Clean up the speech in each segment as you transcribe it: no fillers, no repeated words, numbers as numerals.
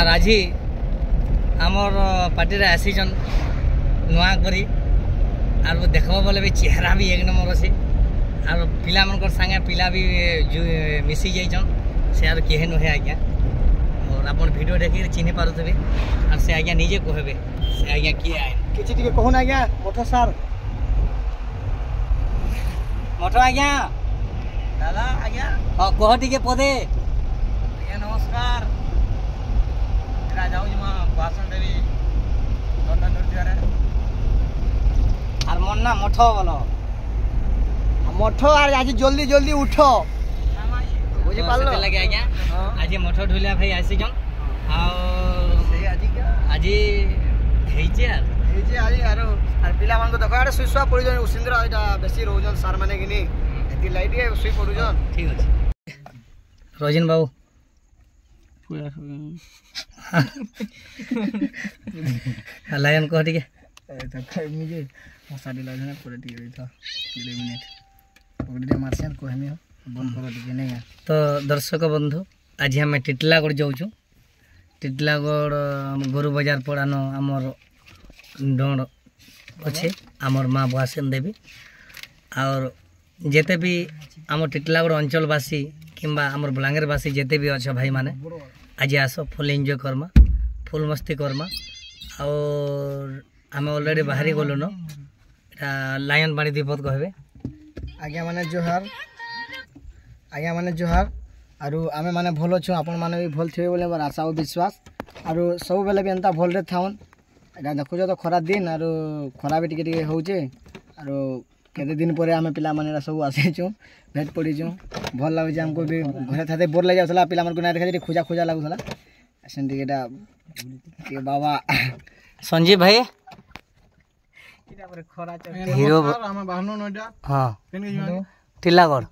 আর আজি আমার পার্টিরে আসিছন নয়া করি আর দেখব বলে বি চেহারা বি এক নম্বর আছে আর পিলা মানকর সাঙ্গে পিলা বি মিশি যাইছন সে আর কেহে নহে আজ্ঞা और आप वीडियो देखिए चिन्ह पारे और से आज्ञा निजे कहबे से आज्ञा किए आए किछि टिके कहून आज्ञा मठो सार मठो आज्ञा दादा आज्ञा हां कह टिके पदे आज्ञा नमस्कार एरा जाऊ जमा भाषण देवी लंदन नृत्य रे और मन ना मठो बोलो मठो और आज जल्दी जल्दी उठो बुझी पालो लगे आज्ञा आज मठो ढुलिया भाई आसी जन से आज क्या आज हेइचे यार हेइचे आज आरो पिला मान को देखो आरे सुइसवा पड़ी जन उसिंद्र एटा बेसी रोजन सार माने किनी एति लाइट ए सुई पड़ू जन ठीक अछि रोजन बाबू पूरा लायन कह टिके त मुझे मसा दिला जने पूरा टिके रही था 2 मिनट पकड़ी मारसेन कहमी बंद कर टिके नहीं तो दर्शक बंधु आज आम टिटलागढ़ जाऊँ टिटलागढ़ गोरु बाजार पड़ान आमर डर अच्छे आमर माँ बुआसेन देवी और जेते भी आम टिटलागढ़ अंचलवासी किंबा आमर बलांगीरवासी जेते भी अच्छा भाई माने आज आस फुल एंजॉय करमा फुल मस्ती करमा और आम ऑलरेडी बाहरी गलु न लायन बाणी दीपत कहबे आज्ञा माने जोहार आज्ञा माने जोहार आरु आमे माने भल छु आपन माने भी भल थिबे बोले मोर आशा और विश्वास आरु सब बेले भी एंता भल रे थाउन एटा देखु जो तो खरा दिन आरु खरा भी टिके टिके होउचे आरु केते दिन परे आमे पिला माने सब आसे छु भेट पड़ी छु भल लागे जे हमको भी घरे थाते बोर लाग जाउतला पिला मन को ना देखा जे खोजा खोजा लागुतला एसन टिकेटा के बाबा संजीव भाई इटा परे खरा च हीरो आमे बाहनो नोटा हां केन के जीवन टिटलागढ़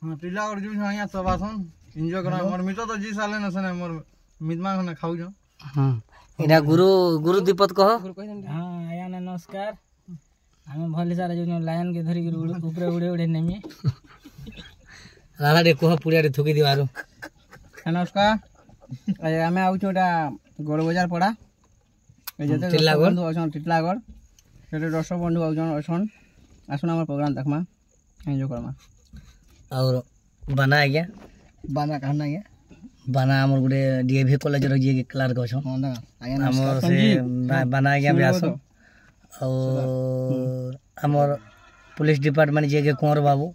हां टिटलागढ़ जो यहाँ सब आसन एंजॉय करा मोर मितो तो जी साले न सने मोर मिदमा खने खाउ जो इना गुरु दीपत कह हां आया नमस्कार हम भले सारा जो लायन के धरी के ऊपर उड़े उड़े नेमी राणा रे कह पुड़िया रे थुकी दिवारो नमस्कार आय हमें आउ छोटा गोड़ बाजार पड़ा ए जते टिटलागढ़ बंधु अछन टिटलागढ़ सेटे दर्शक बंधु अछन आसन हमर प्रोग्राम देखमा एंजॉय करमा और बना गया बाना कहना गया बना हमर गुडे डीएवी कॉलेज रो जे क्लार्क अछन हमर से बना गया ब्यास और हमर पुलिस डिपार्टमेंट जे के कुंवर बाबू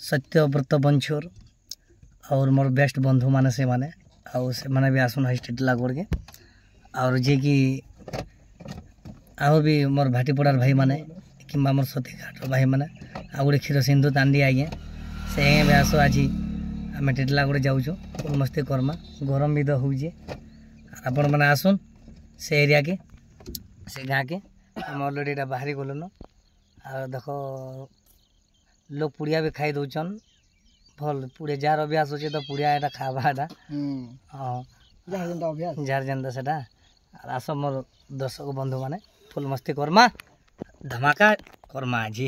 सत्यव्रत बंछोर और मोर बेस्ट बंधु माने से माने और से माने भी आसन टिटलागढ़ के और जे की और भी मोर भाटीपड़ार भाई माने किंबा मोर सती घाट भाई माने आ गुडे क्षीर सिंधु तांडी आगे से भी आस आज आम टिटलागढ़ जाऊँ फुल मस्ती करमा गरम भी तो होजे आपण मैंने आसन से एरिया के से गाँ के हम अलरेडी एटा बाहरी गलु न आ देखो लोग पुड़िया भी खाई दौन भल पुड़े जार अभ्यास अच्छे तो पुड़िया एटा खावा एटा हाँ जार जनता सेटा आस मोर दर्शक बंधु माने फुल मस्ती करमा धमाका करमा आज।